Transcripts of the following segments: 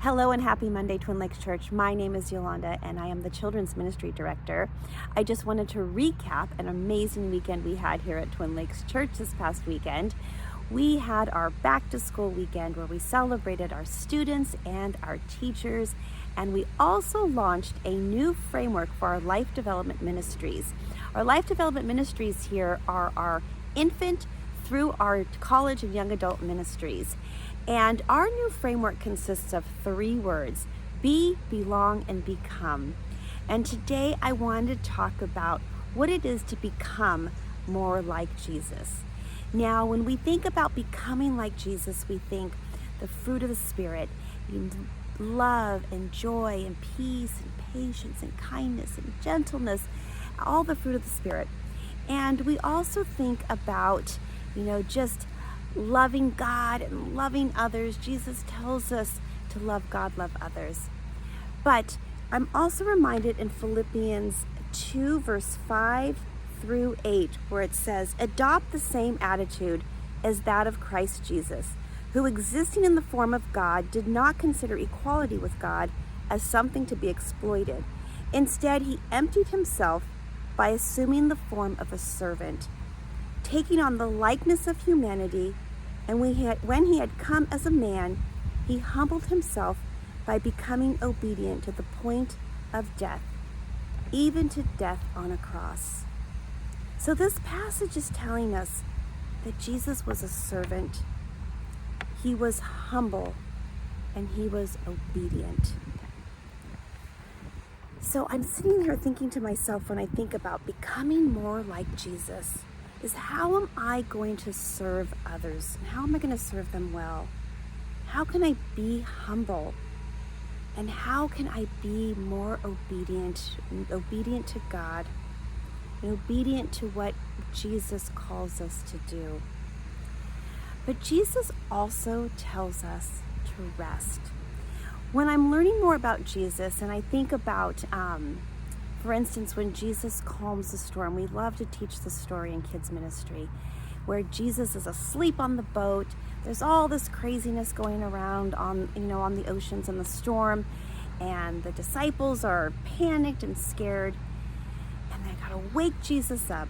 Hello and happy Monday, Twin Lakes Church. My name is Yolanda and I am the Children's Ministry Director. I just wanted to recap an amazing weekend we had here at Twin Lakes Church this past weekend. We had our back to school weekend where we celebrated our students and our teachers, and we also launched a new framework for our life development ministries. Our life development ministries here are our infant through our college and young adult ministries. And our new framework consists of 3 words: be, belong, and become. And today I wanted to talk about what it is to become more like Jesus. Now, when we think about becoming like Jesus, we think the fruit of the Spirit, love and joy and peace and patience and kindness and gentleness, all the fruit of the Spirit. And we also think about, just loving God and loving others. Jesus tells us to love God, love others. But I'm also reminded in Philippians 2, verse 5 through 8, where it says, adopt the same attitude as that of Christ Jesus, who existing in the form of God did not consider equality with God as something to be exploited. Instead, he emptied himself by assuming the form of a servant, taking on the likeness of humanity, and when he had come as a man, he humbled himself by becoming obedient to the point of death, even to death on a cross. So this passage is telling us that Jesus was a servant, he was humble, and he was obedient. So I'm sitting here thinking to myself, when I think about becoming more like Jesus, is how am I going to serve others? How am I going to serve them well? How can I be humble? And how can I be more obedient to God, and obedient to what Jesus calls us to do? But Jesus also tells us to rest. When I'm learning more about Jesus, and I think about, for instance, when Jesus calms the storm, we love to teach the story in kids ministry, where Jesus is asleep on the boat. There's all this craziness going around on the oceans and the storm, and the disciples are panicked and scared, and they gotta wake Jesus up.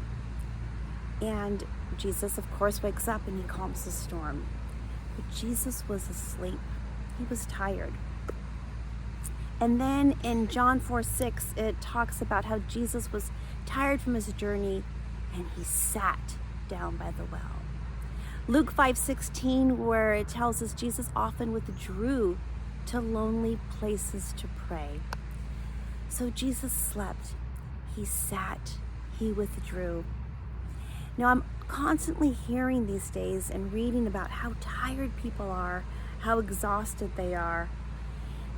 And Jesus, of course, wakes up and he calms the storm. But Jesus was asleep. He was tired. And then in John 4:6, it talks about how Jesus was tired from his journey and he sat down by the well. Luke 5:16, where it tells us Jesus often withdrew to lonely places to pray. So Jesus slept, he sat, he withdrew. Now I'm constantly hearing these days and reading about how tired people are, how exhausted they are.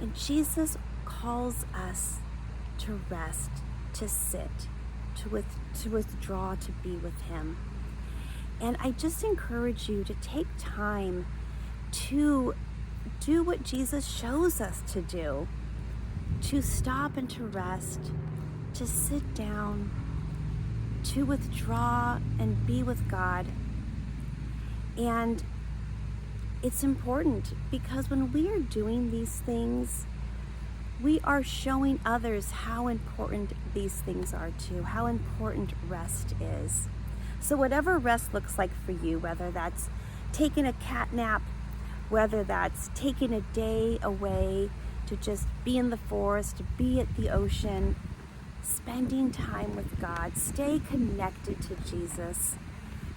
And Jesus calls us to rest, to sit, to withdraw, to be with him. And I just encourage you to take time to do what Jesus shows us to do, to stop and to rest, to sit down, to withdraw and be with God. And it's important because when we are doing these things, we are showing others how important these things are too, how important rest is. So whatever rest looks like for you, whether that's taking a cat nap, whether that's taking a day away to just be in the forest, to be at the ocean, spending time with God, stay connected to Jesus.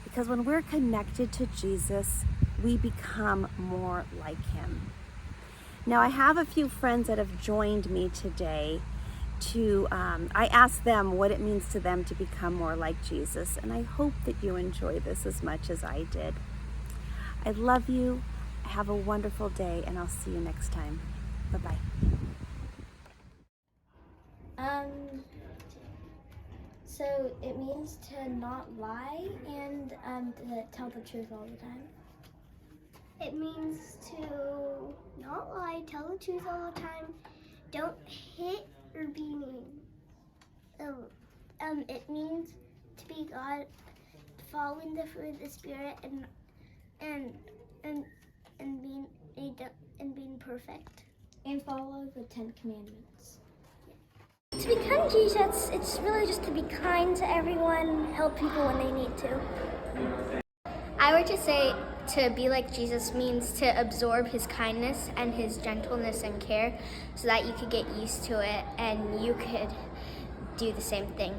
Because when we're connected to Jesus, we become more like him. Now, I have a few friends that have joined me today I asked them what it means to them to become more like Jesus, and I hope that you enjoy this as much as I did. I love you. Have a wonderful day, and I'll see you next time. Bye-bye. So it means to not lie and to tell the truth all the time. It means to not lie, tell the truth all the time, don't hit or be mean. It means to be God, following the fruit of the Spirit, and being perfect. And follow the 10 Commandments. To become Jesus, it's really just to be kind to everyone, help people when they need to. I would just say to be like Jesus means to absorb his kindness and his gentleness and care so that you could get used to it and you could do the same thing.